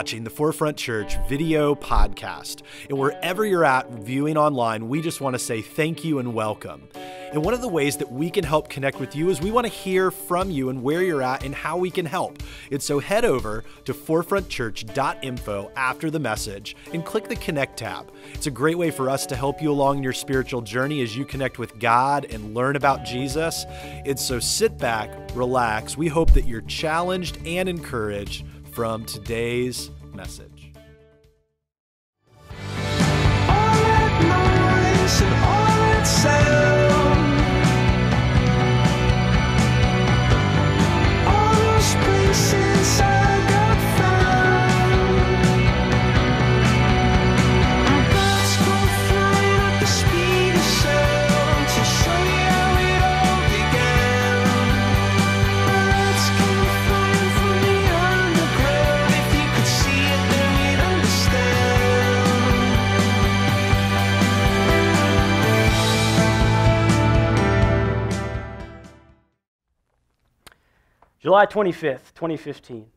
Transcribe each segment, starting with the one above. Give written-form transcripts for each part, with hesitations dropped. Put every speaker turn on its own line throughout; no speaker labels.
watching the Forefront Church video podcast. And wherever you're at viewing online, we just want to say thank you and welcome. And one of the ways that we can help connect with you is we want to hear from you and where you're at and how we can help. And so head over to forefrontchurch.info after the message and click the Connect tab. It's a great way for us to help you along your spiritual journey as you connect with God and learn about Jesus. And so sit back, relax. We hope that you're challenged and encouraged from today's message.
All that noise and all that sound. Places I got found. Birds go flying at the speed of sound to show you how it all began. Birds came flying from the underground. If you could see it, then you'd understand.
July 25th, 2015.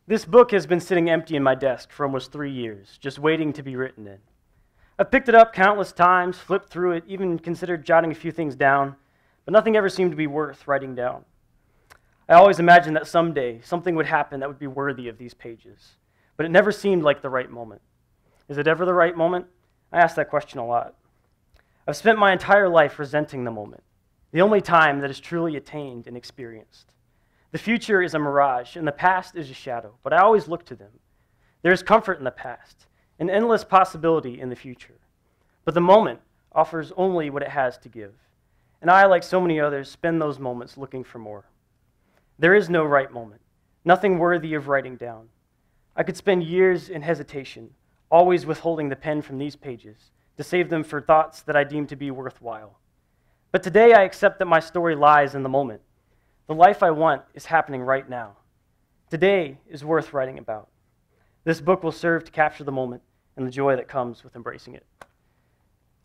This book has been sitting empty in my desk for almost 3 years, just waiting to be written in. I've picked it up countless times, flipped through it, even considered jotting a few things down, but nothing ever seemed to be worth writing down. I always imagined that someday something would happen that would be worthy of these pages, but it never seemed like the right moment. Is it ever the right moment? I ask that question a lot. I've spent my entire life resenting the moment, the only time that is truly attained and experienced. The future is a mirage, and the past is a shadow, but I always look to them. There is comfort in the past, an endless possibility in the future. But the moment offers only what it has to give. And I, like so many others, spend those moments looking for more. There is no right moment, nothing worthy of writing down. I could spend years in hesitation, always withholding the pen from these pages to save them for thoughts that I deem to be worthwhile. But today I accept that my story lies in the moment. The life I want is happening right now. Today is worth writing about. This book will serve to capture the moment and the joy that comes with embracing it.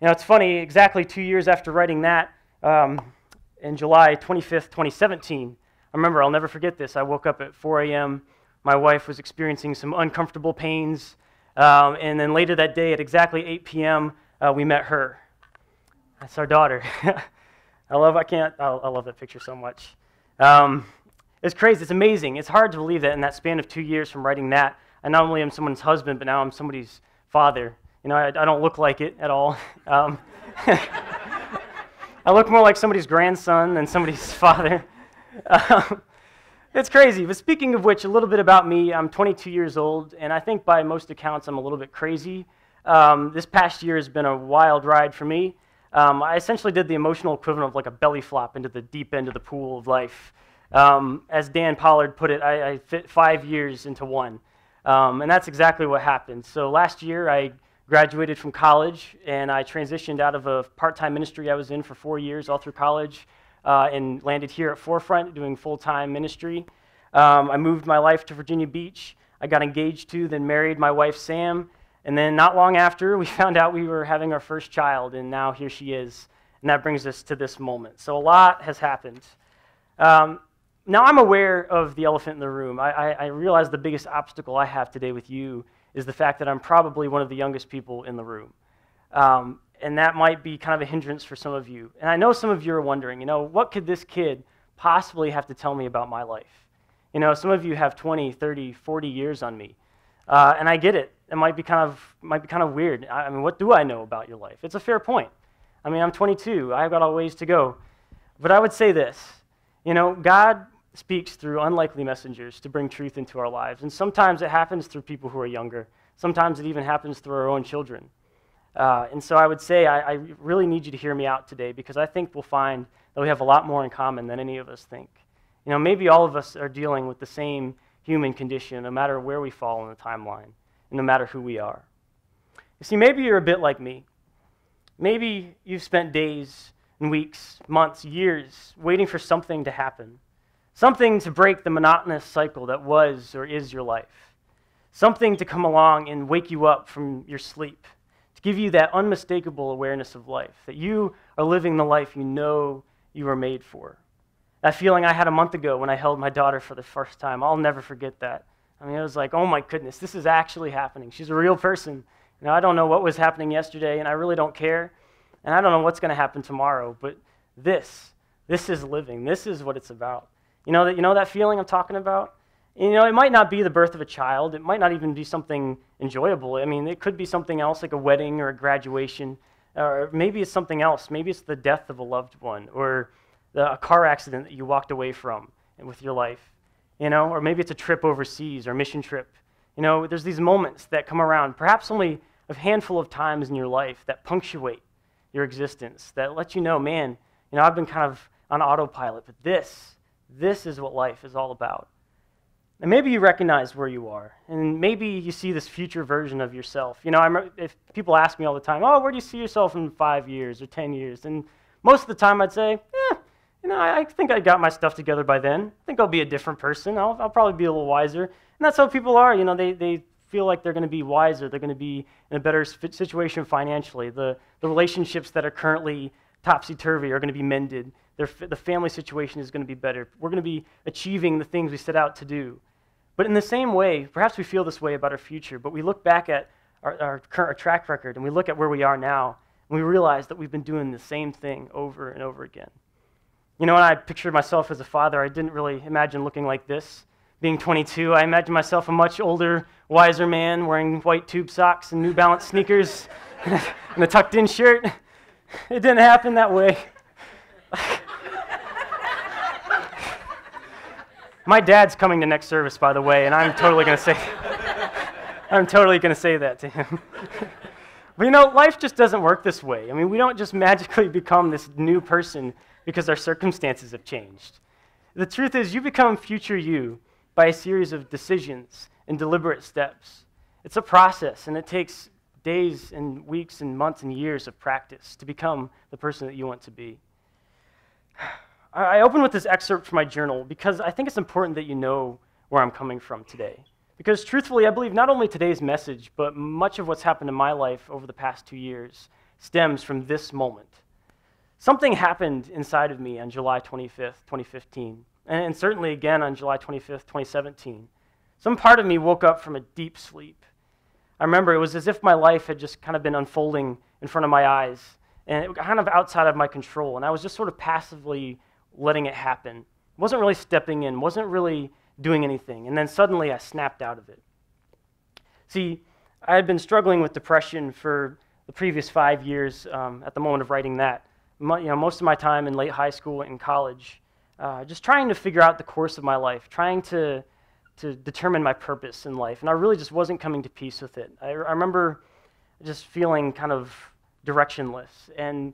You know, it's funny, exactly 2 years after writing that, in July 25th, 2017, I remember, I'll never forget this, I woke up at 4 a.m., my wife was experiencing some uncomfortable pains, and then later that day at exactly 8 p.m., we met her. That's our daughter. I love that picture so much. It's crazy. It's amazing. It's hard to believe that in that span of 2 years from writing that, I not only am someone's husband, but now I'm somebody's father. You know, I don't look like it at all. I look more like somebody's grandson than somebody's father. It's crazy. But speaking of which, a little bit about me. I'm 22 years old, and I think by most accounts I'm a little bit crazy. This past year has been a wild ride for me. I essentially did the emotional equivalent of like a belly flop into the deep end of the pool of life. As Dan Pollard put it, I fit 5 years into one. And that's exactly what happened. So last year I graduated from college and I transitioned out of a part-time ministry I was in for 4 years all through college and landed here at Forefront doing full-time ministry. I moved my life to Virginia Beach. I got engaged to, then married my wife Sam. And then not long after, we found out we were having our first child, and now here she is. And that brings us to this moment. So a lot has happened. Now I'm aware of the elephant in the room. I realize the biggest obstacle I have today with you is the fact that I'm probably one of the youngest people in the room. And that might be kind of a hindrance for some of you. And I know some of you are wondering, you know, what could this kid possibly have to tell me about my life? You know, some of you have 20, 30, 40 years on me. And I get it. It might be kind of weird. I mean, what do I know about your life? It's a fair point. I mean, I'm 22. I've got a ways to go. But I would say this. You know, God speaks through unlikely messengers to bring truth into our lives. And sometimes it happens through people who are younger. Sometimes it even happens through our own children. And so I would say I really need you to hear me out today because I think we'll find that we have a lot more in common than any of us think. You know, maybe all of us are dealing with the same human condition, no matter where we fall in the timeline, and no matter who we are. You see, maybe you're a bit like me. Maybe you've spent days and weeks, months, years waiting for something to happen, something to break the monotonous cycle that was or is your life, something to come along and wake you up from your sleep, to give you that unmistakable awareness of life, that you are living the life you know you were made for. That feeling I had a month ago when I held my daughter for the first time, I'll never forget that. I mean, it was like, oh my goodness, this is actually happening. She's a real person. I don't know what was happening yesterday, and I really don't care. And I don't know what's going to happen tomorrow, but this is living. This is what it's about. You know that feeling I'm talking about? It might not be the birth of a child. It might not even be something enjoyable. I mean, it could be something else, like a wedding or a graduation, or maybe it's something else. Maybe it's the death of a loved one, or a car accident that you walked away from with your life, or maybe it's a trip overseas or a mission trip. There's these moments that come around, perhaps only a handful of times in your life, that punctuate your existence, that let you know, man, I've been kind of on autopilot, but this is what life is all about. And maybe you recognize where you are, and maybe you see this future version of yourself. If people ask me all the time, oh, where do you see yourself in 5 years or 10 years? And most of the time I'd say, I think I got my stuff together by then. I think I'll be a different person. I'll probably be a little wiser. And that's how people are. They feel like they're going to be wiser. They're going to be in a better situation financially. The relationships that are currently topsy-turvy are going to be mended. The family situation is going to be better. We're going to be achieving the things we set out to do. But in the same way, perhaps we feel this way about our future, but we look back at our current track record, and we look at where we are now, and we realize that we've been doing the same thing over and over again. When I pictured myself as a father, I didn't really imagine looking like this. Being 22, I imagined myself a much older, wiser man wearing white tube socks and New Balance sneakers and a tucked-in shirt. It didn't happen that way. My dad's coming to next service, by the way, and I'm totally going to say that to him. But life just doesn't work this way. I mean, we don't just magically become this new person because our circumstances have changed. The truth is, you become future you by a series of decisions and deliberate steps. It's a process, and it takes days and weeks and months and years of practice to become the person that you want to be. I open with this excerpt from my journal because I think it's important that you know where I'm coming from today. Because truthfully, I believe not only today's message, but much of what's happened in my life over the past 2 years stems from this moment. Something happened inside of me on July 25th, 2015, and certainly again on July 25th, 2017. Some part of me woke up from a deep sleep. I remember it was as if my life had just kind of been unfolding in front of my eyes, and it was kind of outside of my control, and I was just sort of passively letting it happen. Wasn't really stepping in, wasn't really doing anything, and then suddenly I snapped out of it. See, I had been struggling with depression for the previous 5 years at the moment of writing that. Most of my time in late high school and college, just trying to figure out the course of my life, trying to determine my purpose in life, and I really just wasn't coming to peace with it. I remember just feeling kind of directionless, and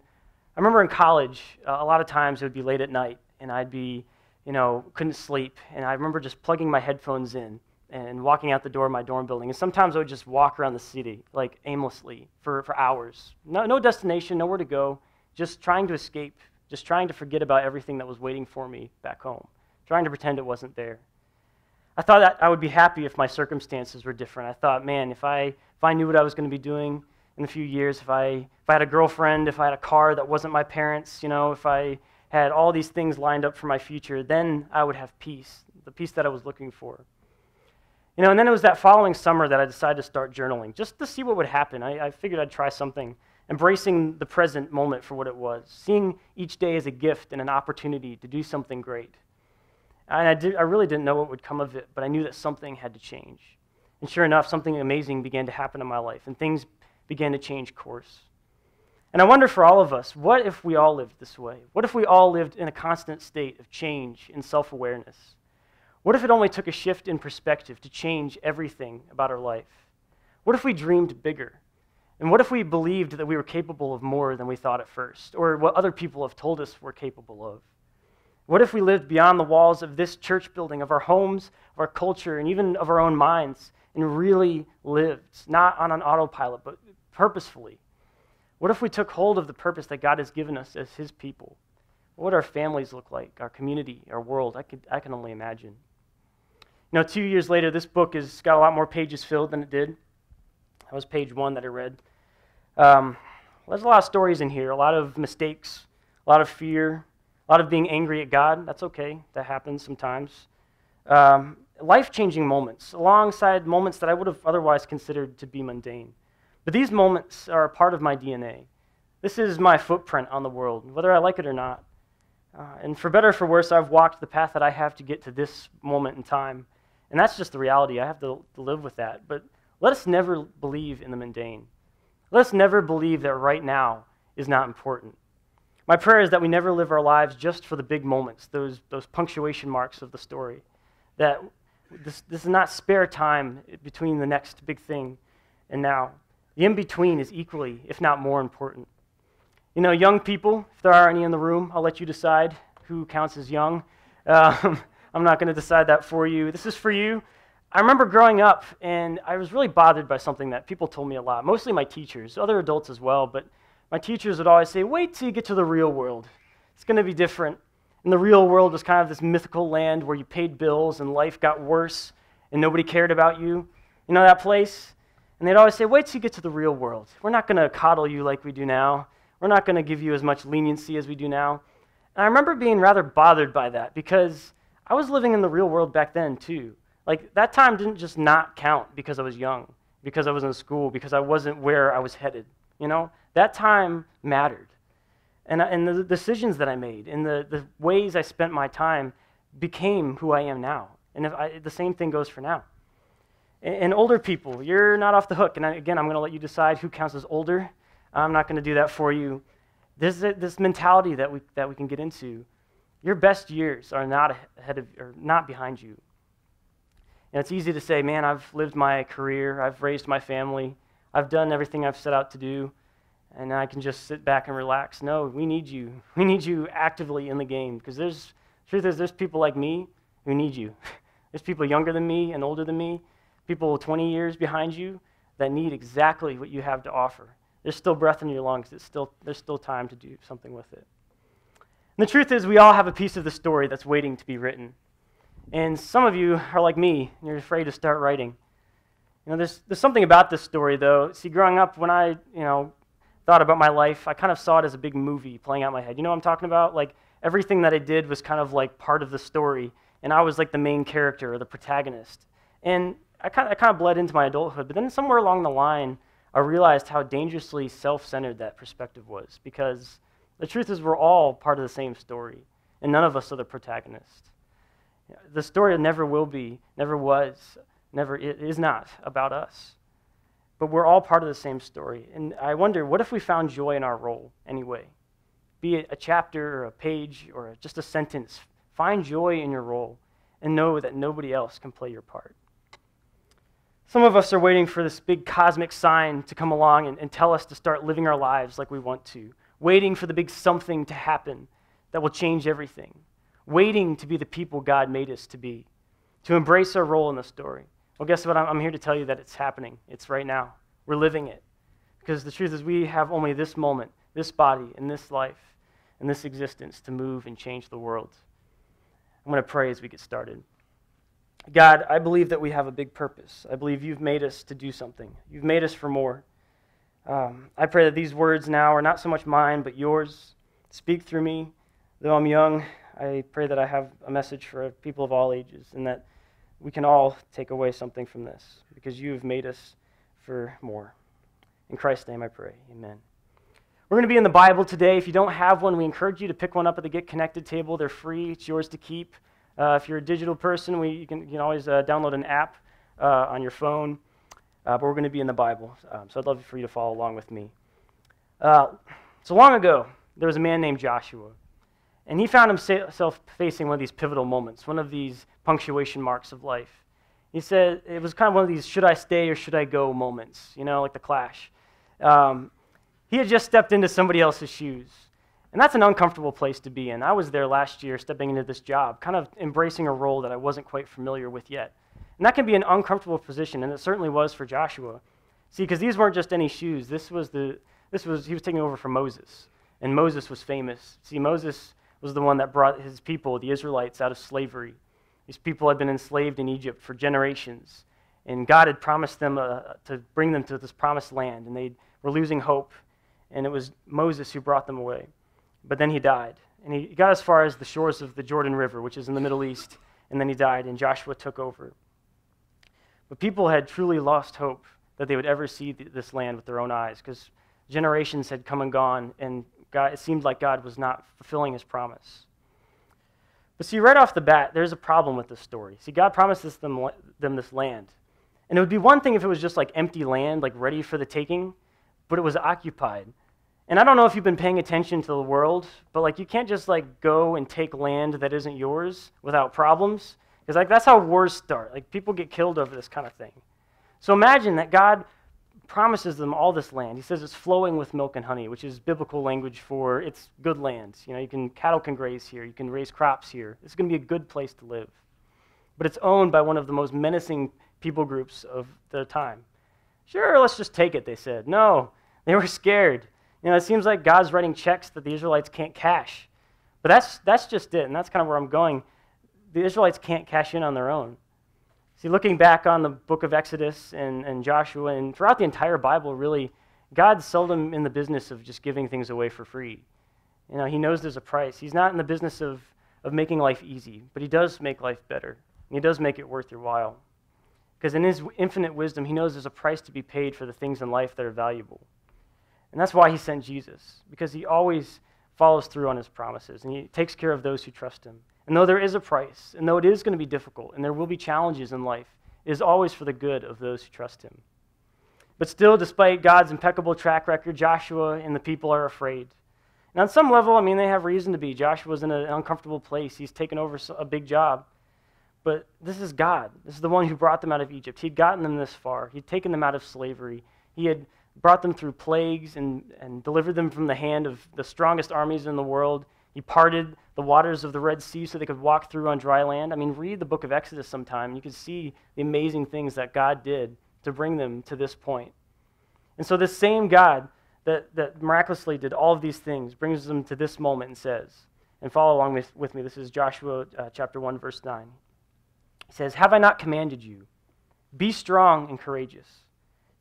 I remember in college, a lot of times it would be late at night, and I'd be, couldn't sleep, and I remember just plugging my headphones in and walking out the door of my dorm building, and sometimes I would just walk around the city, like aimlessly, for hours. No destination, nowhere to go, just trying to escape, just trying to forget about everything that was waiting for me back home, trying to pretend it wasn't there. I thought that I would be happy if my circumstances were different. I thought, man, if I knew what I was going to be doing in a few years, if I had a girlfriend, if I had a car that wasn't my parents', if I had all these things lined up for my future, then I would have peace, the peace that I was looking for. And then it was that following summer that I decided to start journaling, just to see what would happen. I figured I'd try something, embracing the present moment for what it was, seeing each day as a gift and an opportunity to do something great. And I really didn't know what would come of it, but I knew that something had to change. And sure enough, something amazing began to happen in my life, and things began to change course. And I wonder for all of us, what if we all lived this way? What if we all lived in a constant state of change and self-awareness? What if it only took a shift in perspective to change everything about our life? What if we dreamed bigger? And what if we believed that we were capable of more than we thought at first, or what other people have told us we're capable of? What if we lived beyond the walls of this church building, of our homes, of our culture, and even of our own minds, and really lived, not on an autopilot, but purposefully? What if we took hold of the purpose that God has given us as His people? What would our families look like, our community, our world? I can only imagine. 2 years later, this book has got a lot more pages filled than it did. That was page 1 that I read. There's a lot of stories in here, a lot of mistakes, a lot of fear, a lot of being angry at God. That's okay. That happens sometimes. And life-changing moments alongside moments that I would have otherwise considered to be mundane. But these moments are a part of my DNA. This is my footprint on the world, whether I like it or not. And for better or for worse, I've walked the path that I have to get to this moment in time. And that's just the reality. I have to live with that. But let us never believe in the mundane. Let us never believe that right now is not important. My prayer is that we never live our lives just for the big moments, those punctuation marks of the story. That this is not spare time between the next big thing and now. The in-between is equally, if not more important. You know, young people, if there are any in the room, I'll let you decide who counts as young. I'm not going to decide that for you. This is for you. I remember growing up, and I was really bothered by something that people told me a lot, mostly my teachers, other adults as well, but my teachers would always say, wait till you get to the real world. It's going to be different. And the real world was kind of this mythical land where you paid bills and life got worse and nobody cared about you. You know that place? And they'd always say, wait till you get to the real world. We're not going to coddle you like we do now. We're not going to give you as much leniency as we do now. And I remember being rather bothered by that because I was living in the real world back then too. Like, that time didn't just not count because I was young, because I was in school, because I wasn't where I was headed. You know, that time mattered. And the decisions that I made and the ways I spent my time became who I am now. And the same thing goes for now. And older people, you're not off the hook. And again, I'm going to let you decide who counts as older. I'm not going to do that for you. There's this mentality that we can get into. Your best years are not ahead of, or not behind you. And it's easy to say, man, I've lived my career, I've raised my family, I've done everything I've set out to do, and I can just sit back and relax. No, we need you. We need you actively in the game, because truth is, there's people like me who need you. There's people younger than me and older than me, people 20 years behind you that need exactly what you have to offer. There's still breath in your lungs. There's still time to do something with it. And the truth is, we all have a piece of the story that's waiting to be written. And some of you are like me, and you're afraid to start writing. You know, there's something about this story, though. See, growing up, when I, thought about my life, I kind of saw it as a big movie playing out in my head. You know what I'm talking about? Like, everything that I did was kind of like part of the story, and I was like the main character or the protagonist. And I kind of bled into my adulthood, but then somewhere along the line, I realized how dangerously self-centered that perspective was, because the truth is we're all part of the same story, and none of us are the protagonist. The story never will be, never was, it is not about us. But we're all part of the same story. And I wonder, what if we found joy in our role anyway? Be it a chapter or a page or just a sentence. Find joy in your role and know that nobody else can play your part. Some of us are waiting for this big cosmic sign to come along and tell us to start living our lives like we want to. Waiting for the big something to happen that will change everything. Waiting to be the people God made us to be. To embrace our role in the story. Well, guess what? I'm here to tell you that it's happening. It's right now. We're living it. Because the truth is we have only this moment, this body, and this life, and this existence to move and change the world. I'm going to pray as we get started. God, I believe that we have a big purpose. I believe you've made us to do something. You've made us for more. I pray that these words now are not so much mine, but yours. Speak through me. Though I'm young, I pray that I have a message for people of all ages, and that we can all take away something from this, because you have made us for more. In Christ's name I pray, amen. We're going to be in the Bible today. If you don't have one, we encourage you to pick one up at the Get Connected table. They're free. It's yours to keep. If you're a digital person, you can always download an app on your phone. But we're going to be in the Bible, so I'd love for you to follow along with me. So long ago, there was a man named Joshua. And he found himself facing one of these pivotal moments, one of these punctuation marks of life. He said it was kind of one of these should I stay or should I go moments, like the Clash. He had just stepped into somebody else's shoes. And that's an uncomfortable place to be in. I was there last year stepping into this job, kind of embracing a role that I wasn't quite familiar with yet. And that can be an uncomfortable position, and it certainly was for Joshua. See, because these weren't just any shoes. He was taking over for Moses. And Moses was famous. See, Moses was the one that brought his people, the Israelites, out of slavery. These people had been enslaved in Egypt for generations, and God had promised them to bring them to this promised land, and they were losing hope, and it was Moses who brought them away. But then he died, and he got as far as the shores of the Jordan River, which is in the Middle East, and then he died, and Joshua took over. But people had truly lost hope that they would ever see this land with their own eyes, because generations had come and gone, and it seemed like God was not fulfilling his promise. But see, right off the bat, there's a problem with this story. See, God promises them this land. And it would be one thing if it was just like empty land, like ready for the taking, but it was occupied. And I don't know if you've been paying attention to the world, but like you can't just like go and take land that isn't yours without problems, because like that's how wars start. Like people get killed over this kind of thing. So imagine that God promises them all this land. He says it's flowing with milk and honey, which is biblical language for it's good land. You know, cattle can graze here, you can raise crops here. It's going to be a good place to live. But it's owned by one of the most menacing people groups of the time. Sure, let's just take it, they said. No, they were scared. You know, it seems like God's writing checks that the Israelites can't cash. But that's just it, and that's kind of where I'm going. The Israelites can't cash in on their own. See, looking back on the book of Exodus and Joshua, and throughout the entire Bible, really, God's seldom in the business of just giving things away for free. You know, he knows there's a price. He's not in the business of making life easy, but he does make life better. And he does make it worth your while. Because in his infinite wisdom, he knows there's a price to be paid for the things in life that are valuable. And that's why he sent Jesus, because he always follows through on his promises, and he takes care of those who trust him. And though there is a price, and though it is going to be difficult, and there will be challenges in life, it is always for the good of those who trust him. But still, despite God's impeccable track record, Joshua and the people are afraid. And on some level, I mean, they have reason to be. Joshua's in an uncomfortable place. He's taken over a big job. But this is God. This is the one who brought them out of Egypt. He'd gotten them this far. He'd taken them out of slavery. He had brought them through plagues and delivered them from the hand of the strongest armies in the world. He parted the waters of the Red Sea so they could walk through on dry land. I mean, read the book of Exodus sometime. You can see the amazing things that God did to bring them to this point. And so this same God that miraculously did all of these things brings them to this moment and says, and follow along with me, this is Joshua chapter 1, verse 9. He says, "Have I not commanded you? Be strong and courageous.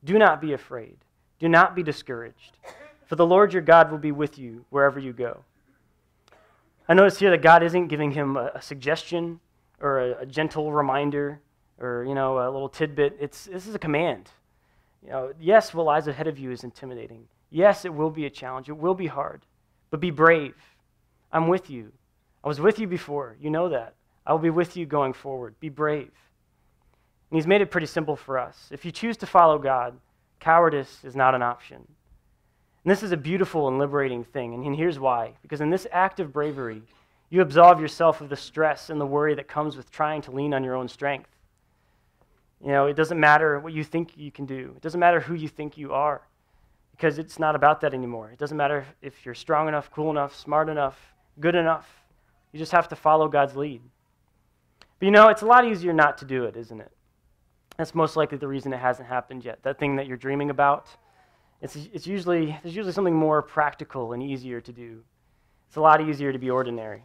Do not be afraid. Do not be discouraged, for the Lord your God will be with you wherever you go." I notice here that God isn't giving him a suggestion or a gentle reminder or, a little tidbit. This is a command. Yes, what lies ahead of you is intimidating. Yes, it will be a challenge. It will be hard, but be brave. I'm with you. I was with you before. You know that. I will be with you going forward. Be brave. And he's made it pretty simple for us. If you choose to follow God, cowardice is not an option. And this is a beautiful and liberating thing, and here's why. Because in this act of bravery, you absolve yourself of the stress and the worry that comes with trying to lean on your own strength. It doesn't matter what you think you can do. It doesn't matter who you think you are, because it's not about that anymore. It doesn't matter if you're strong enough, cool enough, smart enough, good enough. You just have to follow God's lead. But it's a lot easier not to do it, isn't it? That's most likely the reason it hasn't happened yet. That thing that you're dreaming about, there's usually something more practical and easier to do. It's a lot easier to be ordinary.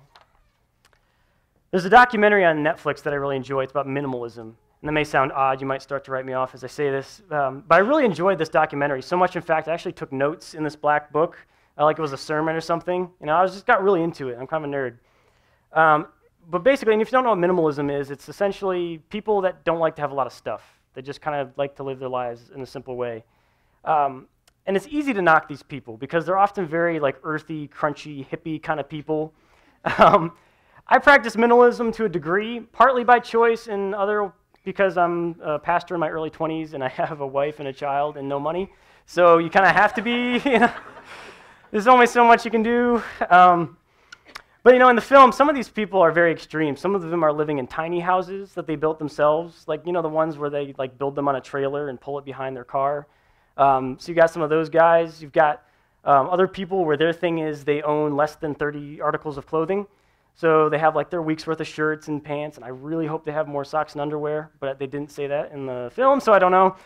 There's a documentary on Netflix that I really enjoy. It's about minimalism. And that may sound odd. You might start to write me off as I say this. But I really enjoyed this documentary. So much, in fact, I actually took notes in this black book, like it was a sermon or something. I just got really into it. I'm kind of a nerd. But basically, and if you don't know what minimalism is, it's essentially people that don't like to have a lot of stuff. They just kind of like to live their lives in a simple way. And it's easy to knock these people because they're often very earthy, crunchy, hippie kind of people. I practice minimalism to a degree, partly by choice and other because I'm a pastor in my early 20s and I have a wife and a child and no money. So you kind of have to be, there's only so much you can do. But in the film, some of these people are very extreme. Some of them are living in tiny houses that they built themselves, the ones where they build them on a trailer and pull it behind their car. So you got some of those guys. You've got other people where their thing is they own less than 30 articles of clothing. So they have their week's worth of shirts and pants, and I really hope they have more socks and underwear, but they didn't say that in the film, so I don't know.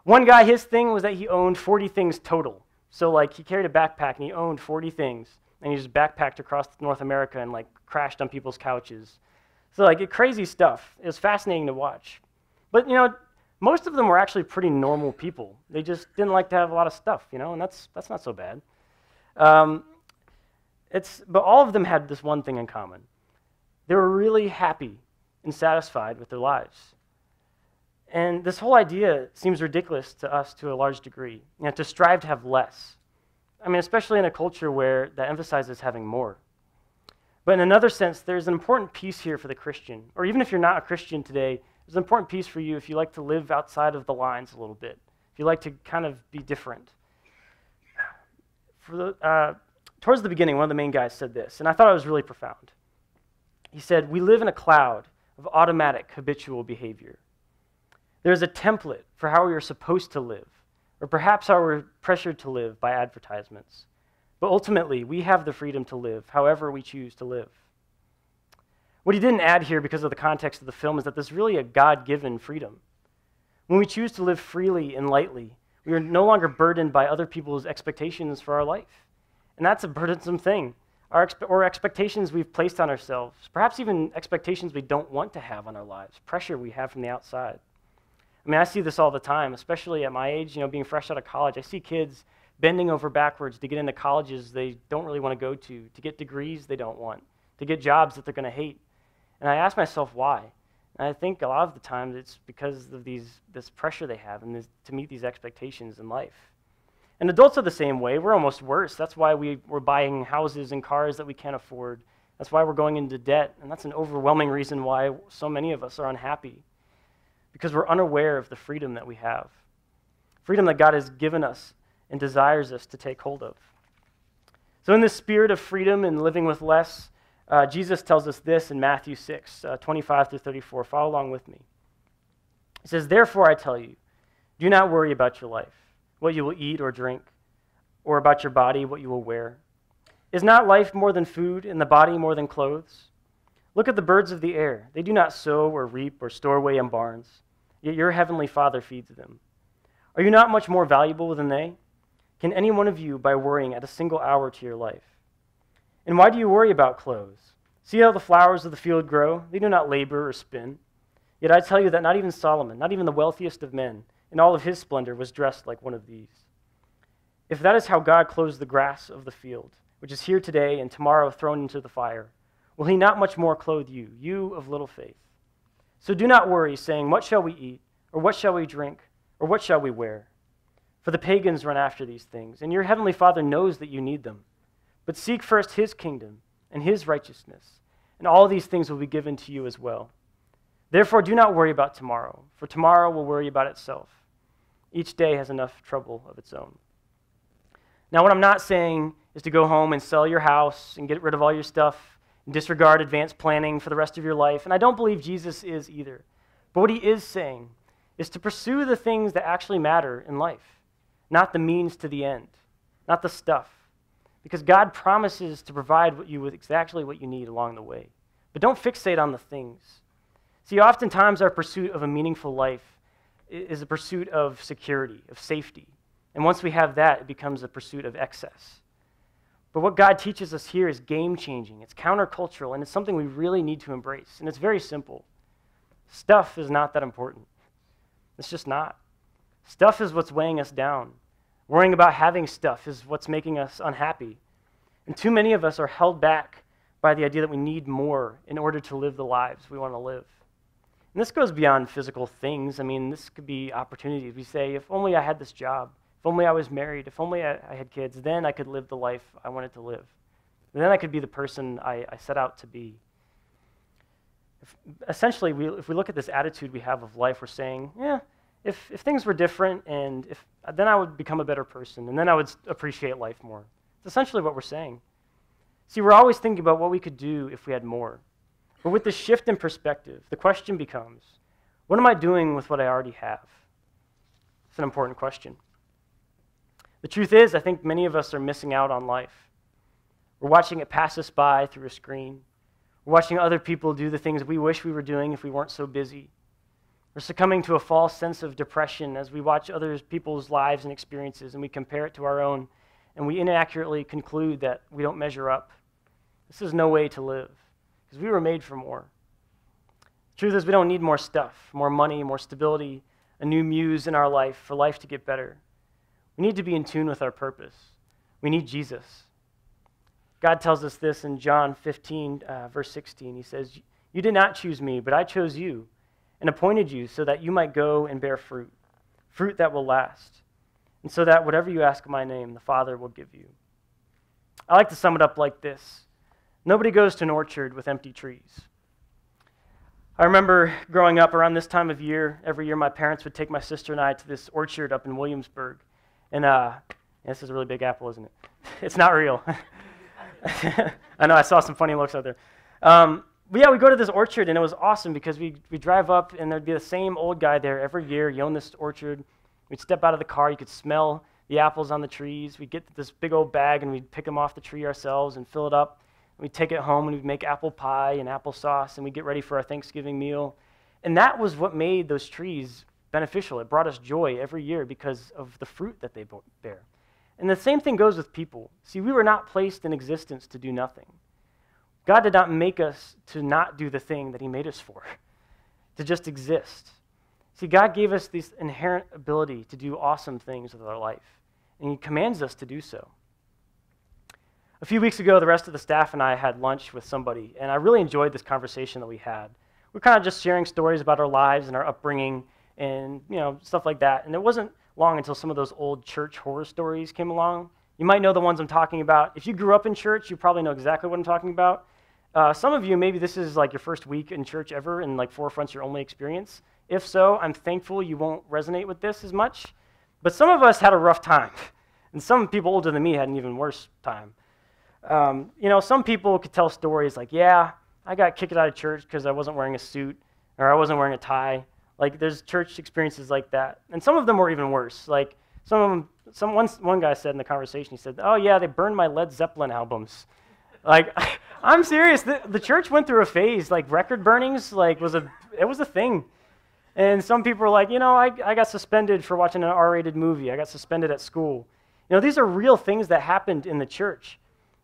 One guy, his thing was that he owned 40 things total. So he carried a backpack and he owned 40 things. And he just backpacked across North America and crashed on people's couches. So crazy stuff. It was fascinating to watch. But most of them were actually pretty normal people. They just didn't like to have a lot of stuff, and that's not so bad. But all of them had this one thing in common. They were really happy and satisfied with their lives. And this whole idea seems ridiculous to us to a large degree, to strive to have less. I mean, especially in a culture where that emphasizes having more. But in another sense, there's an important piece here for the Christian, or even if you're not a Christian today, there's an important piece for you if you like to live outside of the lines a little bit, if you like to kind of be different. Towards the beginning, one of the main guys said this, and I thought it was really profound. He said, "We live in a cloud of automatic habitual behavior. There's a template for how we are supposed to live, or perhaps how we're pressured to live by advertisements. But ultimately, we have the freedom to live however we choose to live." What he didn't add here because of the context of the film is that there's really a God-given freedom. When we choose to live freely and lightly, we are no longer burdened by other people's expectations for our life. And that's a burdensome thing. Or expectations we've placed on ourselves, perhaps even expectations we don't want to have on our lives, pressure we have from the outside. I mean, I see this all the time, especially at my age, being fresh out of college. I see kids bending over backwards to get into colleges they don't really want to go to get degrees they don't want, to get jobs that they're going to hate. And I ask myself why. And I think a lot of the times it's because of this pressure they have and to meet these expectations in life. And adults are the same way. We're almost worse. That's why we're buying houses and cars that we can't afford. That's why we're going into debt. And that's an overwhelming reason why so many of us are unhappy. Because we're unaware of the freedom that we have. Freedom that God has given us and desires us to take hold of. So in this spirit of freedom and living with less, Jesus tells us this in Matthew 6, 25 through 34. Follow along with me. It says, "Therefore I tell you, do not worry about your life, what you will eat or drink, or about your body, what you will wear. Is not life more than food, and the body more than clothes? Look at the birds of the air. They do not sow or reap or store away in barns, yet your heavenly Father feeds them. Are you not much more valuable than they? Can any one of you, by worrying, add a single hour to your life? And why do you worry about clothes? See how the flowers of the field grow? They do not labor or spin. Yet I tell you that not even Solomon, not even the wealthiest of men, in all of his splendor, was dressed like one of these. If that is how God clothes the grass of the field, which is here today and tomorrow thrown into the fire, will he not much more clothe you, you of little faith? So do not worry, saying, what shall we eat? Or what shall we drink? Or what shall we wear? For the pagans run after these things, and your heavenly Father knows that you need them. But seek first his kingdom and his righteousness, and all these things will be given to you as well. Therefore do not worry about tomorrow, for tomorrow will worry about itself. Each day has enough trouble of its own." Now, what I'm not saying is to go home and sell your house and get rid of all your stuff and disregard advanced planning for the rest of your life, and I don't believe Jesus is either. But what he is saying is to pursue the things that actually matter in life, not the means to the end, not the stuff. Because God promises to provide you with exactly what you need along the way. But don't fixate on the things. See, oftentimes our pursuit of a meaningful life is a pursuit of security, of safety. And once we have that, it becomes a pursuit of excess. But what God teaches us here is game-changing. It's countercultural, and it's something we really need to embrace. And it's very simple. Stuff is not that important. It's just not. Stuff is what's weighing us down. Worrying about having stuff is what's making us unhappy. And too many of us are held back by the idea that we need more in order to live the lives we want to live. And this goes beyond physical things. I mean, this could be opportunities. We say, if only I had this job, if only I was married, if only I had kids, then I could live the life I wanted to live. And then I could be the person I set out to be. Essentially, if we look at this attitude we have of life, we're saying, if things were different, and then I would become a better person, and then I would appreciate life more. It's essentially what we're saying. See, we're always thinking about what we could do if we had more. But with this shift in perspective, the question becomes, what am I doing with what I already have? It's an important question. The truth is, I think many of us are missing out on life. We're watching it pass us by through a screen. We're watching other people do the things we wish we were doing if we weren't so busy. We're succumbing to a false sense of depression as we watch other people's lives and experiences and we compare it to our own, and we inaccurately conclude that we don't measure up. This is no way to live, because we were made for more. The truth is, we don't need more stuff, more money, more stability, a new muse in our life for life to get better. We need to be in tune with our purpose. We need Jesus. God tells us this in John 15, verse 16. He says, You did not choose me, but I chose you and appointed you so that you might go and bear fruit, fruit that will last, and so that whatever you ask in my name, the Father will give you. I like to sum it up like this. Nobody goes to an orchard with empty trees. I remember growing up around this time of year, every year my parents would take my sister and I to this orchard up in Williamsburg. And this is a really big apple, isn't it? It's not real. I know, I saw some funny looks out there. But yeah, we go to this orchard, and it was awesome because we drive up, and there'd be the same old guy there every year. He owned this orchard. We'd step out of the car. You could smell the apples on the trees. We'd get this big old bag, and we'd pick them off the tree ourselves and fill it up. We'd take it home, and we'd make apple pie and applesauce, and we'd get ready for our Thanksgiving meal. And that was what made those trees beneficial. It brought us joy every year because of the fruit that they bear. And the same thing goes with people. See, we were not placed in existence to do nothing. God did not make us to not do the thing that he made us for, to just exist. See, God gave us this inherent ability to do awesome things with our life, and he commands us to do so. A few weeks ago, the rest of the staff and I had lunch with somebody, and I really enjoyed this conversation that we had. We're kind of just sharing stories about our lives and our upbringing and, stuff like that. And it wasn't long until some of those old church horror stories came along. You might know the ones I'm talking about. If you grew up in church, you probably know exactly what I'm talking about. Some of you, maybe this is like your first week in church ever, and like Forefront's your only experience. If so, I'm thankful you won't resonate with this as much. But some of us had a rough time, and some people older than me had an even worse time. Some people could tell stories like, yeah, I got kicked out of church because I wasn't wearing a suit or I wasn't wearing a tie. Like, there's church experiences like that. And some of them were even worse. Like, one guy said in the conversation, he said, oh, yeah, they burned my Led Zeppelin albums. Like, I'm serious. The church went through a phase. Like, record burnings, it was a thing. And some people were like, I got suspended for watching an R-rated movie. I got suspended at school. These are real things that happened in the church.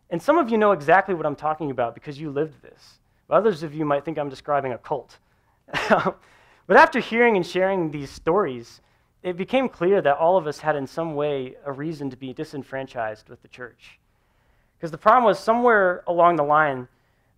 And some of you know exactly what I'm talking about because you lived this. But others of you might think I'm describing a cult. But after hearing and sharing these stories, it became clear that all of us had in some way a reason to be disenfranchised with the church. Because the problem was somewhere along the line,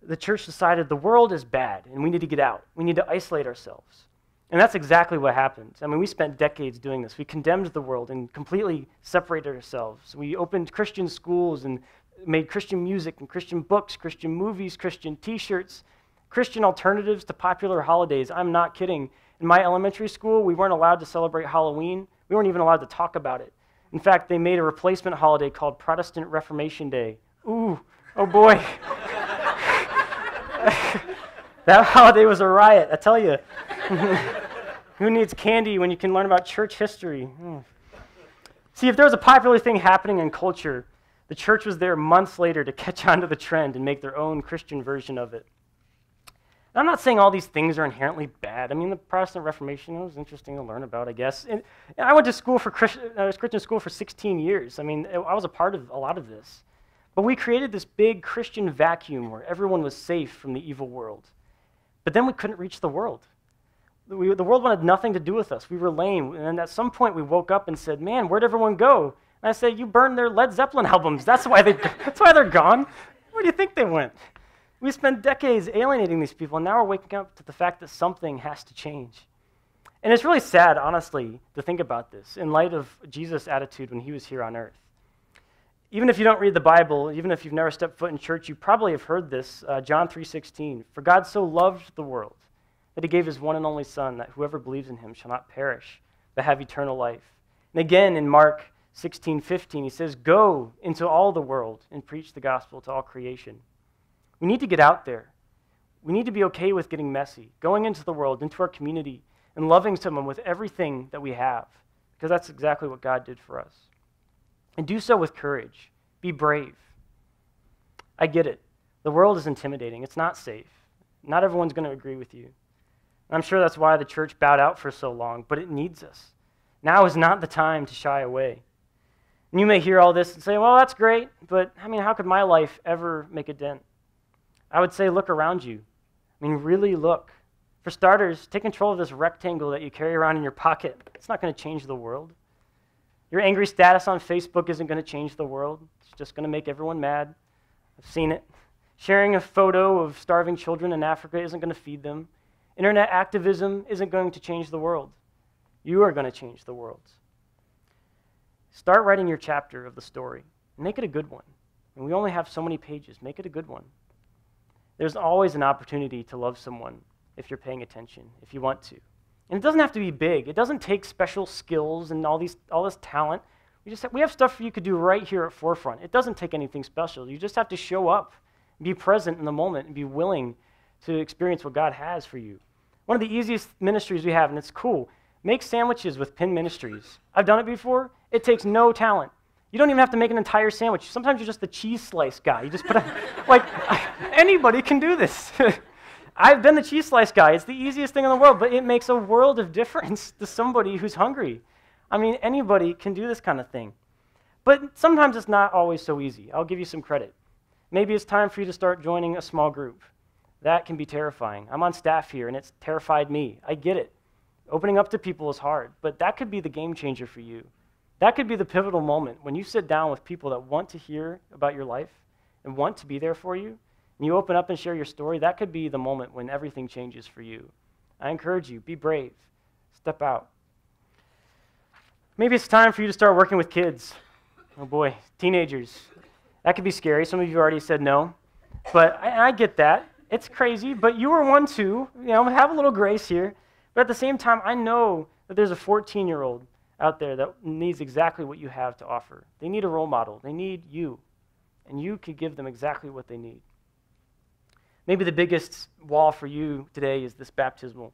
the church decided the world is bad and we need to get out. We need to isolate ourselves. And that's exactly what happened. I mean, we spent decades doing this. We condemned the world and completely separated ourselves. We opened Christian schools and made Christian music and Christian books, Christian movies, Christian t-shirts, Christian alternatives to popular holidays. I'm not kidding. In my elementary school, we weren't allowed to celebrate Halloween. We weren't even allowed to talk about it. In fact, they made a replacement holiday called Protestant Reformation Day. Ooh, oh boy. That holiday was a riot, I tell you. Who needs candy when you can learn about church history? See, if there was a popular thing happening in culture, the church was there months later to catch on to the trend and make their own Christian version of it. And I'm not saying all these things are inherently bad. I mean, the Protestant Reformation was interesting to learn about, I guess. And I went to school for Christian school for 16 years. I mean, I was a part of a lot of this. But we created this big Christian vacuum where everyone was safe from the evil world. But then we couldn't reach the world. The world wanted nothing to do with us. We were lame. And at some point, we woke up and said, man, where'd everyone go? And I said, you burned their Led Zeppelin albums. That's why they're gone. Where do you think they went? We spent decades alienating these people, and now we're waking up to the fact that something has to change. And it's really sad, honestly, to think about this in light of Jesus' attitude when he was here on earth. Even if you don't read the Bible, even if you've never stepped foot in church, you probably have heard this, John 3:16. For God so loved the world that he gave his one and only Son, that whoever believes in him shall not perish, but have eternal life. And again in Mark 16:15, he says, go into all the world and preach the gospel to all creation. We need to get out there. We need to be okay with getting messy, going into the world, into our community, and loving someone with everything that we have, because that's exactly what God did for us. And do so with courage. Be brave. I get it. The world is intimidating. It's not safe. Not everyone's going to agree with you. And I'm sure that's why the church bowed out for so long, but it needs us. Now is not the time to shy away. And you may hear all this and say, well, that's great, but I mean, how could my life ever make a dent? I would say look around you. I mean, really look. For starters, take control of this rectangle that you carry around in your pocket. It's not going to change the world. Your angry status on Facebook isn't going to change the world. It's just going to make everyone mad. I've seen it. Sharing a photo of starving children in Africa isn't going to feed them. Internet activism isn't going to change the world. You are going to change the world. Start writing your chapter of the story. Make it a good one. And we only have so many pages. Make it a good one. There's always an opportunity to love someone if you're paying attention, if you want to. And it doesn't have to be big. It doesn't take special skills and all this talent. We have stuff you could do right here at Forefront. It doesn't take anything special. You just have to show up, be present in the moment, and be willing to experience what God has for you. One of the easiest ministries we have, and it's cool, make sandwiches with Pin Ministries. I've done it before. It takes no talent. You don't even have to make an entire sandwich. Sometimes you're just the cheese slice guy. You just put anybody can do this. I've been the cheese slice guy. It's the easiest thing in the world, but it makes a world of difference to somebody who's hungry. I mean, anybody can do this kind of thing. But sometimes it's not always so easy. I'll give you some credit. Maybe it's time for you to start joining a small group. That can be terrifying. I'm on staff here, and it's terrified me. I get it. Opening up to people is hard, but that could be the game changer for you. That could be the pivotal moment when you sit down with people that want to hear about your life and want to be there for you, and you open up and share your story. That could be the moment when everything changes for you. I encourage you, be brave. Step out. Maybe it's time for you to start working with kids. Oh boy, teenagers. That could be scary. Some of you already said no, but I get that. It's crazy, but you were one too. Have a little grace here. But at the same time, I know that there's a 14-year-old out there that needs exactly what you have to offer. They need a role model. They need you, and you could give them exactly what they need. Maybe the biggest wall for you today is this baptismal.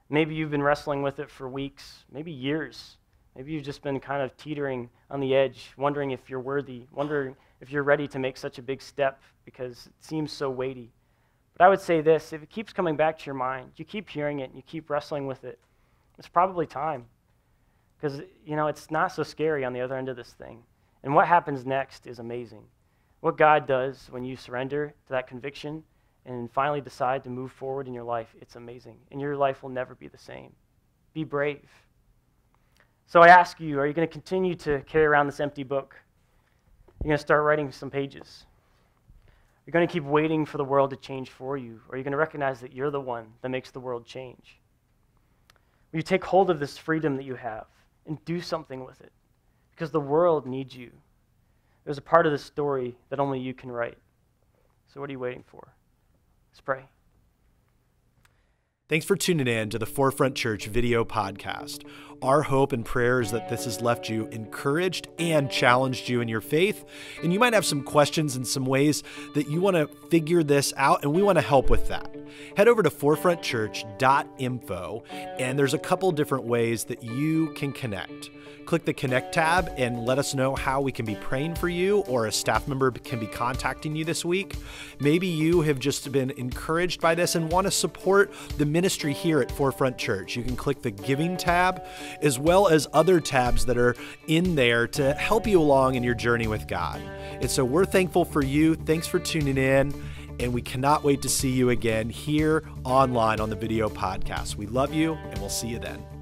Maybe you've been wrestling with it for weeks, maybe years. Maybe you've just been kind of teetering on the edge, wondering if you're worthy, wondering if you're ready to make such a big step because it seems so weighty. But I would say this, if it keeps coming back to your mind, you keep hearing it and you keep wrestling with it, it's probably time. Because, it's not so scary on the other end of this thing. And what happens next is amazing. What God does when you surrender to that conviction and finally decide to move forward in your life, it's amazing. And your life will never be the same. Be brave. So I ask you, are you going to continue to carry around this empty book? You're going to start writing some pages. You're going to keep waiting for the world to change for you, or you're going to recognize that you're the one that makes the world change. Will you take hold of this freedom that you have and do something with it? Because the world needs you. There's a part of this story that only you can write. So what are you waiting for? Let's pray.
Thanks for tuning in to the Forefront Church video podcast. Our hope and prayer is that this has left you encouraged and challenged you in your faith. And you might have some questions and some ways that you want to figure this out, and we want to help with that. Head over to forefrontchurch.info, and there's a couple different ways that you can connect. Click the Connect tab and let us know how we can be praying for you, or a staff member can be contacting you this week. Maybe you have just been encouraged by this and want to support the ministry here at Forefront Church. You can click the Giving tab, as well as other tabs that are in there to help you along in your journey with God. And so we're thankful for you. Thanks for tuning in, and we cannot wait to see you again here online on the video podcast. We love you, and we'll see you then.